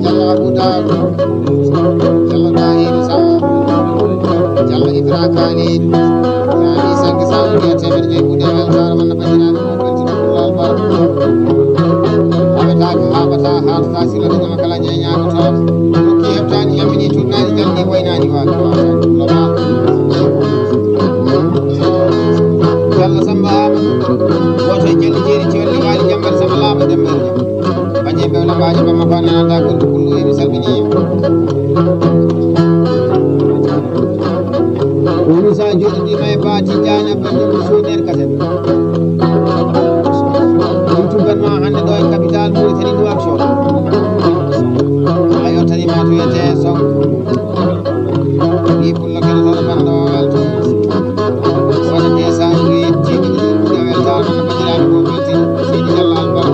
Jalla Abu Dawud, Jalla Dahir sama kali yani sanki sanki temer je bude wal sar man badina ko belti dulal bar abata habata har tasila de makala nyanya ko to ki hebtani yamini tunani dalni waynani wa lama yalla samba woto jeli jeri jolli wali jambar sama lama jambar baje be wala baje ba mafana da ko kullu e salmini Urusan jodoh di mai parti jana bantu suner kaset. Itu kan mah anda doa kapital muri tadi dua shot. Ayo tadi matu ya teso. Di pulau kena sana bandol. Sana desa ini jadi dia weltar mana penjalan bukti sini jalan bar.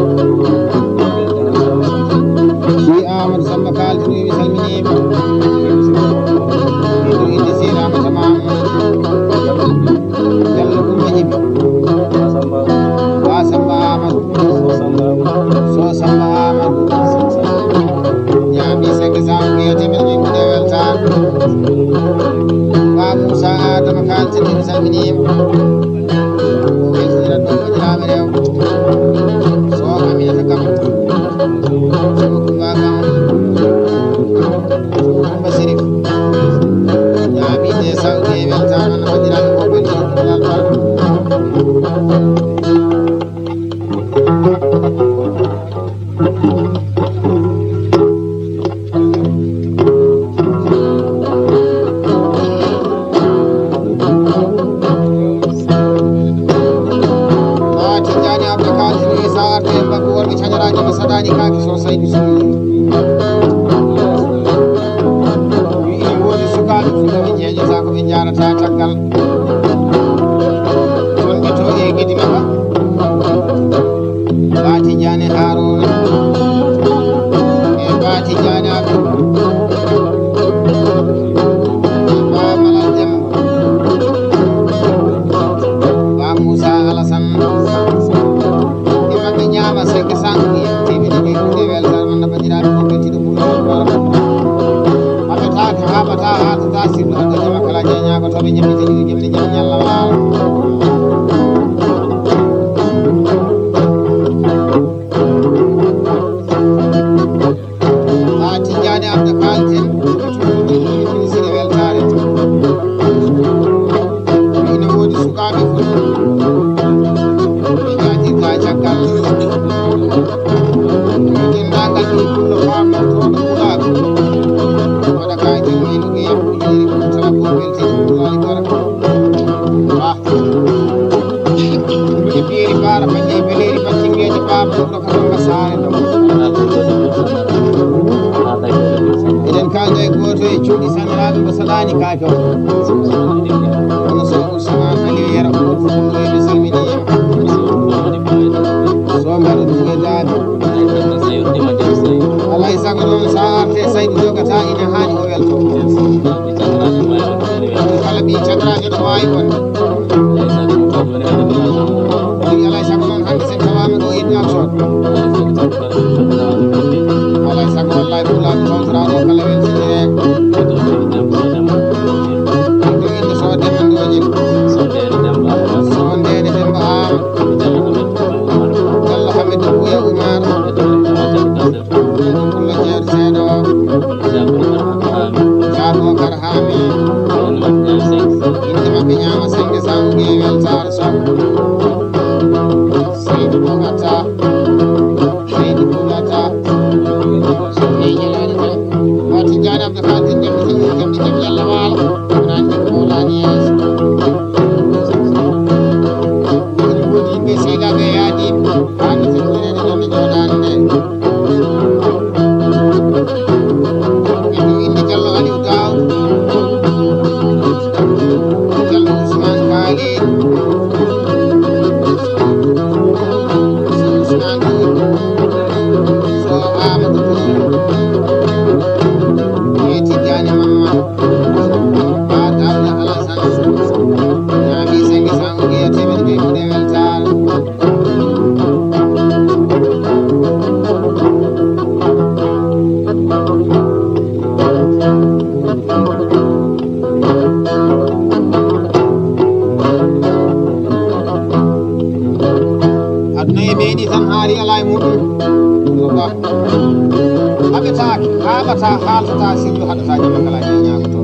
Di Ahmad sama kal itu misal mini. Itu ini sih ramai sama. Jalur kumajib, wasamba amat, so samba amat, ya bisa kesam dia cemil di budaya weltan, kamu saat makan cemil saminim, mungkin tidak tahu jalan beliau, so kami nak kamu, so kumagam, so kumbasirip, ya bisa saudi weltan mana jalan mobil. ñamata haaltata sirru haɗata ñama kala je ñagoto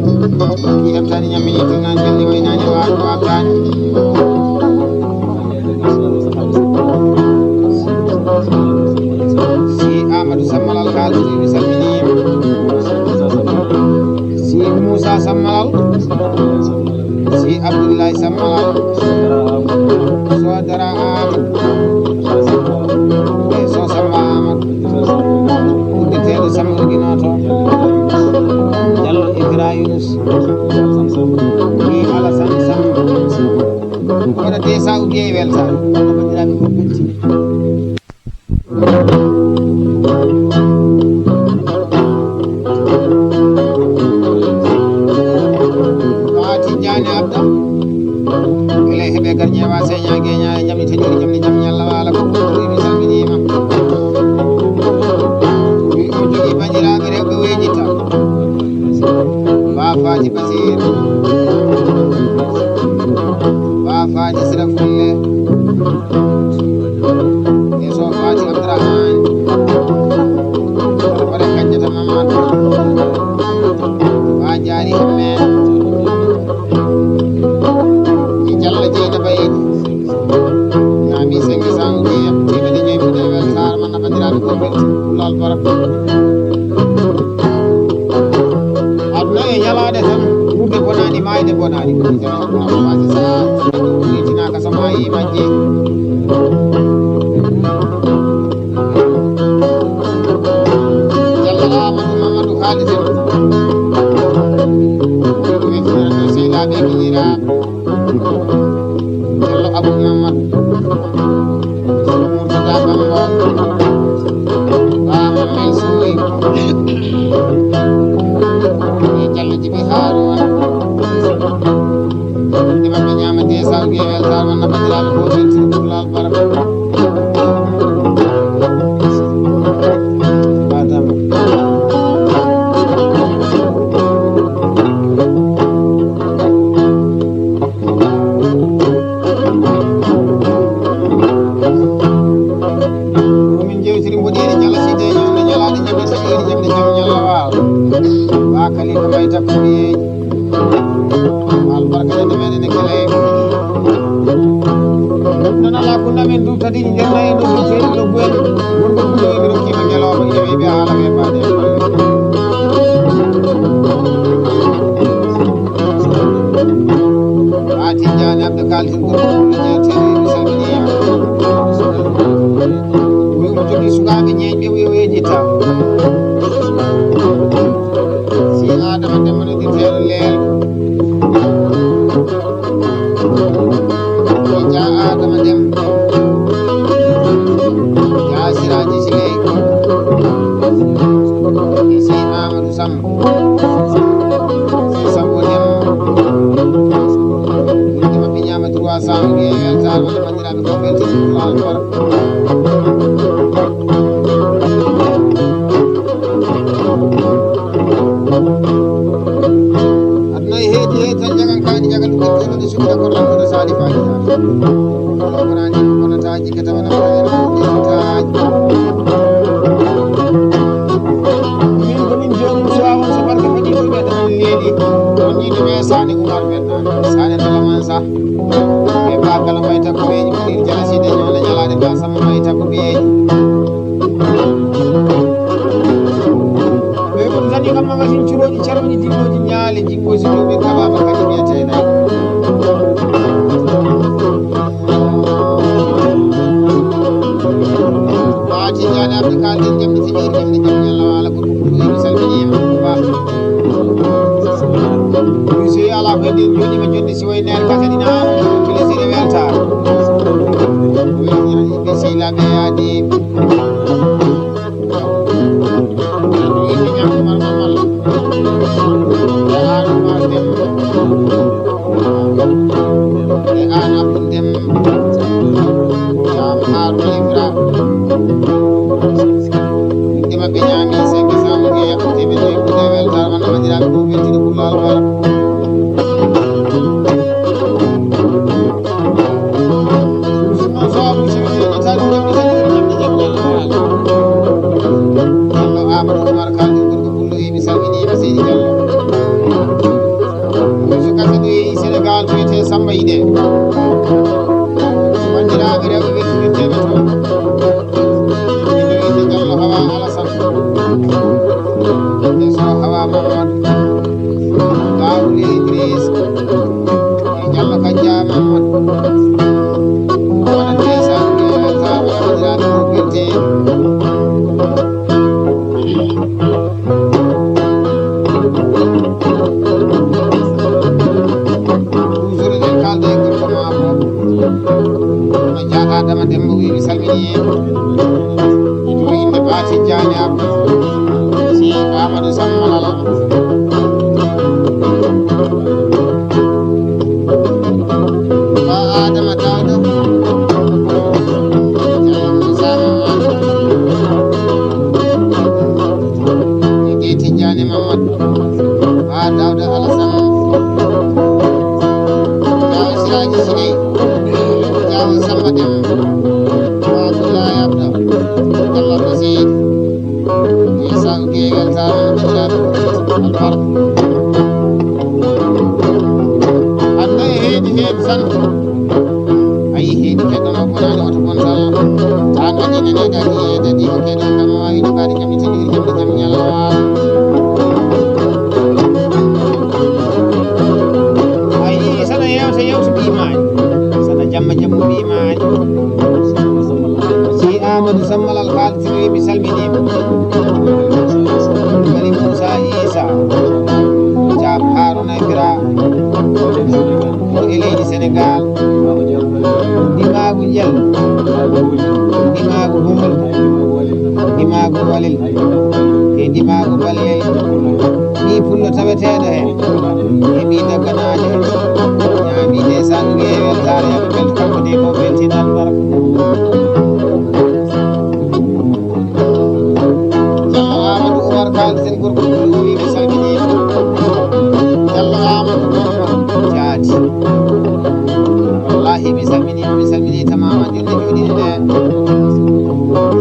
ki heɓtani ñammini to nan jalli waynani wabdani si amadou sammalal haaltude mi salminima si moussa sammalal si abdoullahi sammalal sodara amadou e so samba amadou uddeteɗo samba guinoto diallo ibra yunus ni alassane samba waɗate sa uddie weltare bandiraɓe ko beltini abda ele heɓe gar ƴeewa seña gueña e jamni taƴori jamni jam ñalla wala ko mi salminima mi o jogui bandiraɓe rewɓe weejita bafaji basir bafaji sira fulle e so fati abdourahmane waɗa kanjata mamadou ba jaari hemmen Jalla jeyna bayidi ñaami sengi sangue temede joymude weltare man nabandiraɓe ko belti lal barak aduna e ñalade tan wurde bonani mayde bonani koaji sa itinaka so mayi majje jalla amadou mamadou haalisen wefinano sehilaɓe kiñiraɓe Jallo Abou Mamadou Murtada Bamba Bama Mel Soy Jallo Jibi Harouna Dimaɓe ñamade sawgue weltare man nabadiraɓe ko beltini ɗumlal baraka Adama Khalifa may takkuye albarka de meɗen e kele nana la ko namen du tadi jenna e do sey do buel wonko ko do rokkima geloma ine be hala be baade ati jani abdou kaltin ko jeete mi salminima wi mo jogi sukaɓe ñeeƴɓe wejita adama demano di teelo leel ja adama dem ja siraji siley isi amadou sam si sambo dem ɓurdi mabɓe ñama 300 gue weltare walla bandiraɓe ko beltini lal bara tan jagan kaani jagal ɗum ɗo ɗo sukta korlankoɗo sali faji konani konataji ketamana taji min komin joni suwawon so barke faɗi ɗuɓe tan leeɗi on yiɗi ɓe sane oumar ɓennani sane dalaman sa ɓe bakala may takko ɓeji moɗir jalaside ñola ñalade ba samma may takko ɓeji ɓe ɗum tani kam magasin curoji carmoji dimmoji ñaale jimboji ɗuɓe kababa kadi wiyetenayi ati jani abdi kalden jamni tiƴiri jamni jam ñalla wala ko ɗum mi salminima ba so ala ko hedin joɗima jonde si way nen kadi na plaisir e weltare ɓe sehilaɓe yaadi an abdou dem jam harouna ibra ɗi mabɓe ñaami 500 gue yaɓɓatemi joyi kude weltare man namandiraɓe ko weltide ɓullal bara non sowaɓu siwiɗitade jamni taƴori jamni jam ñalla wala allo amadou oumar kaldi gorko pullo e Samba yiɗe bandiraɓe rewɓe weltinirteɓe toon ino inde Diallo Hawa Alassane inde so Hawa Mamadou Gawli Idriss e Diallo Kadja Mamadou wona ndeysan weltama bandiraɓe ko guelte Adama Demba wi mi salmini to inde Bati Diagne Abdou si Amadou Sammalala ba Adama Dawdo Diallo Moussa Mamadou Gueti Diagne Mamadou ba Dawda Alassane Daw Siraji Sirey Daw Samba Demba anda heedi tan ayi heedi keɗɗono bonani oto bontal tan waɗi neneɗaɗi yeedadi o keɗon kam wawi jogaade jammitiniɗi jamde jam ñalawal ayi saɗa yewta yewta ɓimaani saɗa jamma jammu ɓimaani si Amadou Sammalal kaltinoyi mi salminima Bari Moussa Issa Jam Haruna Bira ko e leydi Sénégal Dimagu Diel Dimagu Humol Dimagu Walil e Dimagu Balel ni pullo taweteɗo hen e ɓi dagganajo hen ñaami ndesan ɗum e weltare yaɓe belto kanko de ko weltinan baraka kalten gorko wi mi salmini Diallo Amadou Mamadou Diati wallahi mi salmini tamama jonde joɗiɗi nde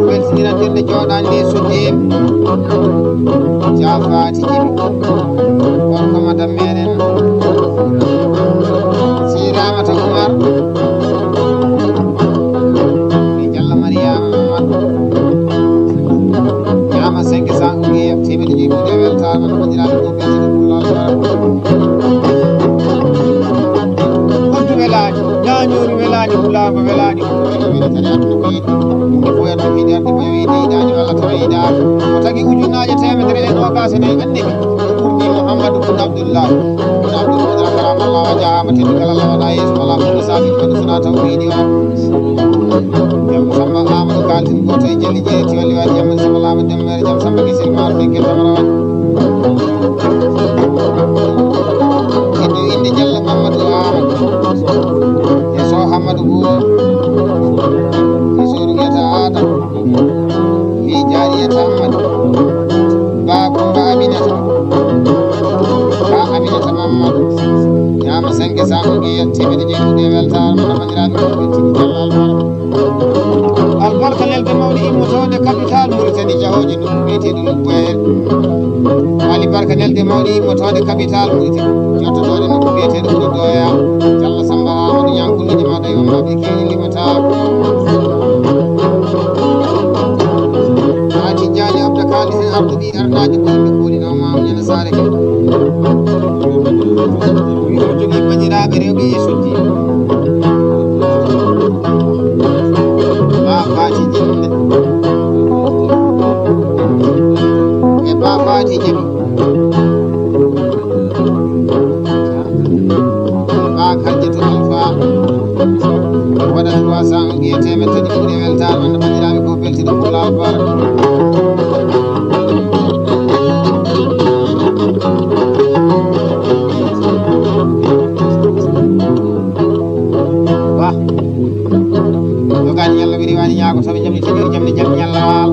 weltiniran jonde joɗani nde soddima Jafati Djibi gorko madam meɗen si Ramata Oumar e Diallo Mariama Mamadou ñama 500 uguiya temedde joyi ɓuuɗe weltama no bandiraɓe ko beltini pullal hoddu welani ñañori welani pulama welani ko weli tani aduna ko yiɗi inde fo en ɗum yiɗi arde boyo yiɗi yiɗani walla tawa yiɗani o tagui ujunnaje temedere e nogas e nayyi anniɓe ɗumni Mouhamadou Boun Abdoullahi Boun Abdoul karam Allah wa jahama teddi kala Allah waɗa yeeso wala kono sabi kono sona taw ko yiɗi o Jam Samba Amadou kaltin goto e Jelli Jeeri Tiwali waɗi Jam Samba Lama Demmere Jam Samba Guesel Maaro Denkel Tamara waɗi kedi inde Diallo Mamadou Amadou e so Hamadou Bour e sorugeta Adam e Jariyata Amadou ba Kumba Aminata ba Aminata Mamadou ñama 500 uguiya temedde joyi ɓuuɗe weltare mono bandiraɓe ko weltini Diallo albarka lelde mawɗi immotode capital Mauritanie jahoji ɗum wiyeteɗo Lugboyel ali barka lelde mawɗi immotode capital Mauritanie jottotoɗe no ɗum wiyeteɗo Ɓuuɗo Doya Diallo Samba Amadou yankulluji maɗa yo mawɓe keeɗi limata Ati Diagne Abda Kali hen ardu ɓi arnaji ko yimɓe kuuɗino mamu ñande saare ke wi o jogui bandiraɓe rewɓe e soddi Fati Jinde e ba Fati Jabi ba Karjeto Alpha waɗa 300 uguiya temedde tati ɓuuɗe weltare wonde bandiraɓe ko beltiɗo pullal bara ba jogani ñalla ɓe riwani ñaago soɓe jamni teɗiri jamde jam ñalla waalo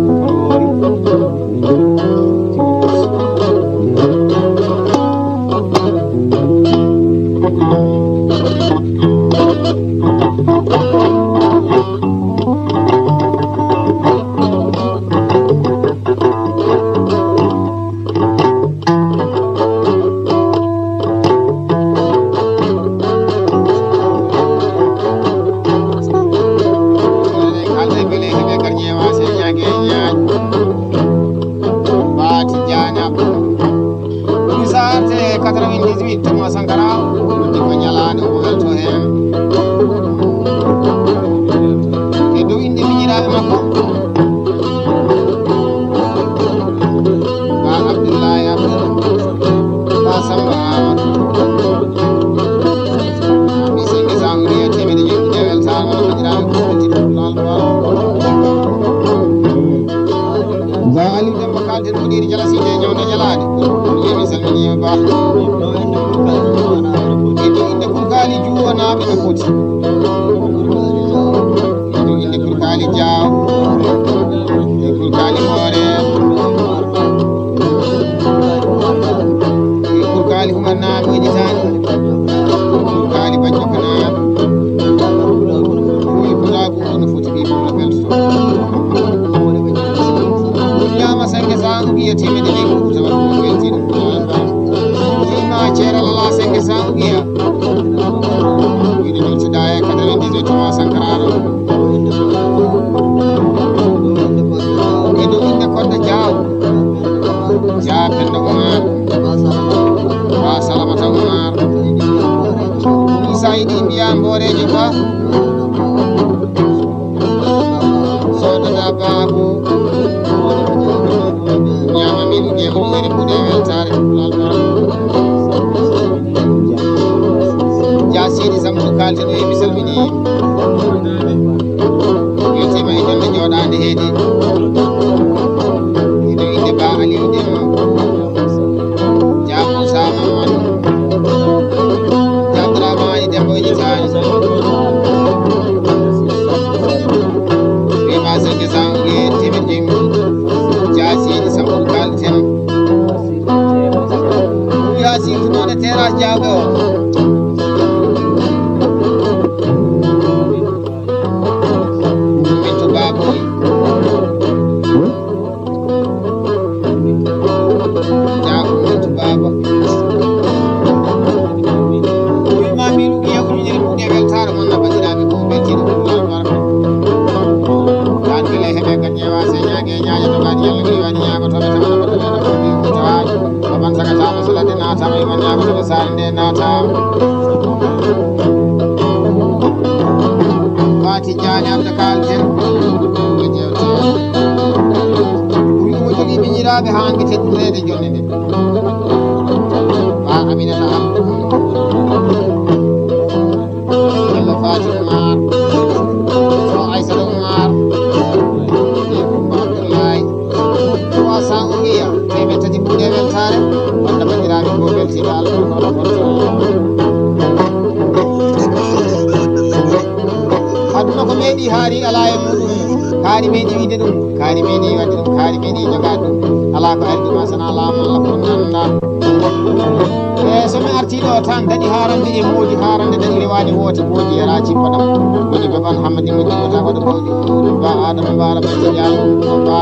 Thomas Sankara ko nyalaade o welto hen e dow inde miñiraaɓe makko ba Abdoulaye Abdou ba Samba Amadou mi sengi sangri e temede jogi weltare wona miñiraaɓe ko ba Ali Demba kalten muɗiri jalaside e ñawde jalade yemi salminima ba edo inde kurkali juwonaɓe no foti edo inde kurkali Diaw e kurkali Hoore e kurkali Humar naɓe weɗitani kurkali Banjoko naɓe ɓoyi pulago no foti ɓi no belto Senge sangu giya temede ne ko kuta ko welti ma cera la senge sangu giya ina non ci daaya 98 Thomas Sankara edo inde kodda Diaw Penda Umar ba Salamata Umar Isa idi mbiya mborejo ba sododa babu nyama min ge ko ngari bude weltare ja sidi sambu kalti do e misalmini yete may don jodande heedi ido inde ba Ali dem ja Musa Mamadu ja Drama ide boy jitani e ma sange sange timidjim Yasin sambul kalten Yasin tunone teras jago Mintu baboy Jago mintu babo Uy mami lugi ya kunyi jere muge weltare monna badiraɓe ko beltino kele hebe ganyewa se nyage nyaaje to gadi yalla ngi wani nyaago to be tamana badale na ko bi taaj baban saka ta masala de na ta mai man nyaago to sande na ta fati jani abda kalten ko jewte ko jogi bi nyiraabe haangi teddurede jonne de ba Aminata yalla fati Umar so Aisha Umar sanguiya tebe tati bude weltare wanda bandiraɓe ko weltiɓe Allah aduna ko meeɗi haari ala e muɗum kaari meeɗi wiide ɗum kaari meeɗi wadde ɗum kaari meeɗi jogade ɗum ala ko ardima sana laamu Allah ko nanda e somi arti ɗo tan daɗi harande e moodi harande daɗi rewani woote boodi yara cippaɗam woni baban Hammadi mo jiggota waɗa boodi ba Adama Bara Bacci Diallo ba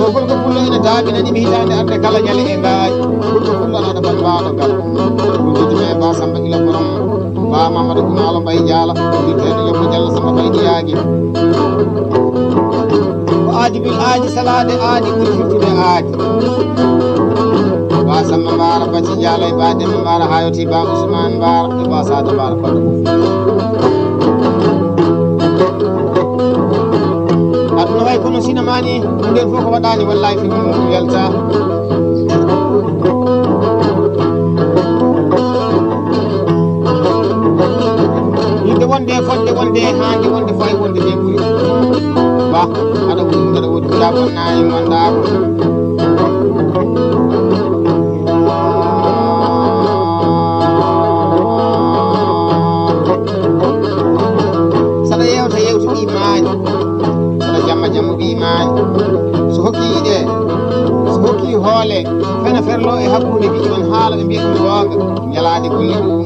ko golko pullo ina daaɓi nani mi hitande arde kala ñale e ngaari golko pullo ana ɗo ban mbawɗo ngal ɗum jiddime ba Samba Ila Borom ba Mamadou Koumalo Mbaye Diala witteɗo Yobbo Diallo Samba Mbaye Diyaagi ko aadi bil aadi salade aadi ɓuri firtude aadi ba Samba Mbara Bacci Diala e ba Demba Mbara hayoti ba Ousmane Mbara e ba Sada Mbara koɗo aduna way kono sinamani nden fof ko waɗani wallahi fi mum yalta yidde wonde fodde wonde hande wonde fay wonde de ɓuuri ba aɗa ɓuri aɗa woodi guɗa bonnani wondako saɗa yewta yewtuɗi maani jamma ɓimani so hokki yiɗe so hokki hoole fena ferlo e hakkude ɓiƴi on haala ɓe mbiya ɗum gonga ñalade golle ɗum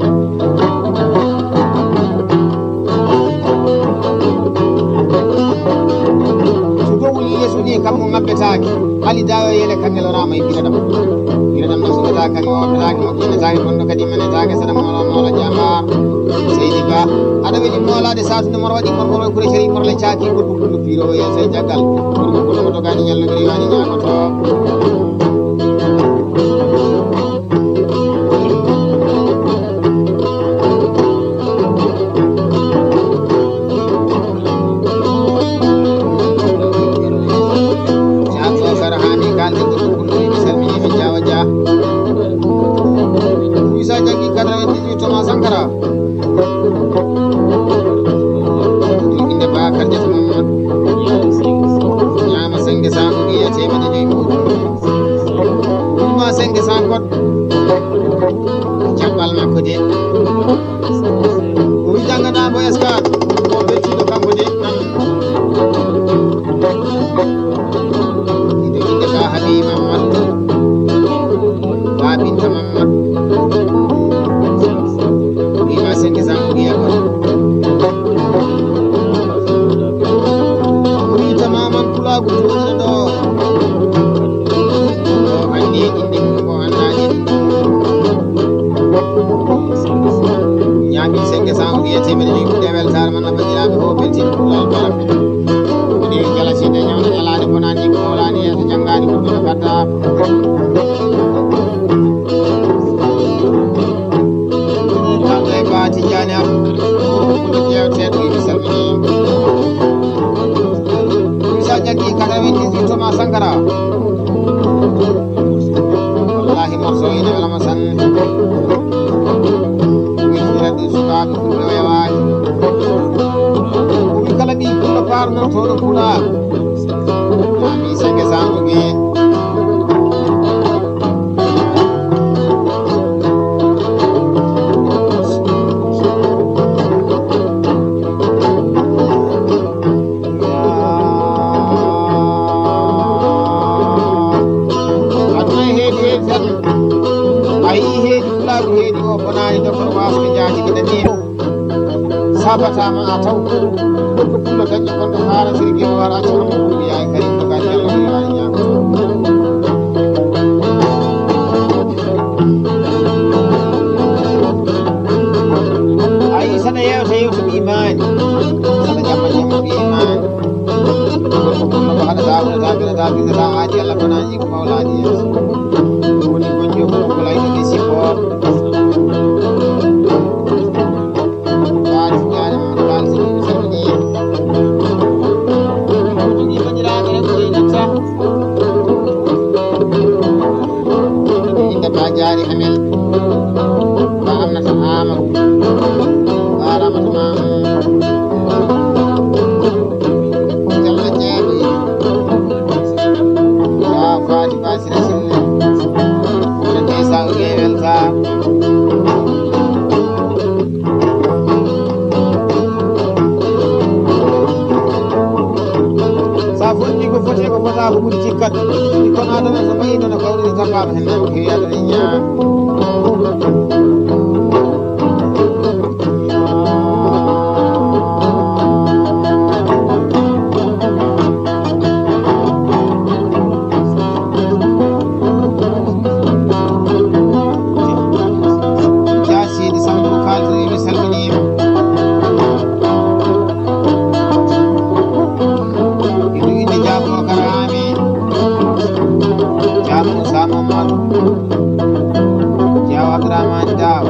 so jowuli yeeso ni kam mo ngabbetaki hali dawa yele kannel onama e ɓiraɗam nam sugataka mi woppetaki mo ƴennetaki gonɗo kadi menetaki saɗa moola jamar seydi ba aɗa weɗi moolade satude mor waɗi mormoro kure seri morle caki gorko kullo pirowo yeeso e jaggal gorko kullo mo dogani ñallodiri wani ñagoto jaɓɓal makko de o wi jangganamo escat o bettiɗo kanko de ido inde ka habi mamadou ba binta mamadou wima sengi san o wiya kon o wi tamaman pulagu toɗino ɗo o andi inde mum o annaɗi ñaami senge san o wiya temedde joyi kuɗe weltare man nabadiraɓe ho beltiɗo pulal bala kodi jalaside ñawde ñalade bonani ko wolani yeeso janggadi ko ɗum gadda kamɓe baati jani abdouɗo jewteɗo yimi salmini sa jaggi 98 Thomas Sankara wallahi morso ine welama san wirtirade sukaɓe fulɓe wewaji omi kala ɓi pullo parnotoɗo puula ami senge sangogue heedi o bonani docteur wasɓe jaaji gueɗe ni sabatama a taw ko pullo dañƴo gonɗo haala sirgui o wara accanamo ɓuuɗi yayi karim to ga jallo yayi ñagoto ayi saɗa yewta yewtuɓe imani saɗa jamma jamma ɓi imani ko pullo ko haɗata ɓuɗata bidata aadi allah bonani ko mawlaadi yeeso woni gonjo ko kolayno ɗi sippo jari hamel ba amnata amadou ba ramata mam jalla jeeɓi ba fati basira sinne wona desa o gewelta sa fonni ko foti ko fota ko ɓuuri cikkat kono adana so ɓayi nono kawrude tappama hen namo kewi adana ñaama jasidi sambo ko faltoyimi salminima iɗo inde jaabo karami jaabo Moussa Mamadou Diaw Abdourahmane Daw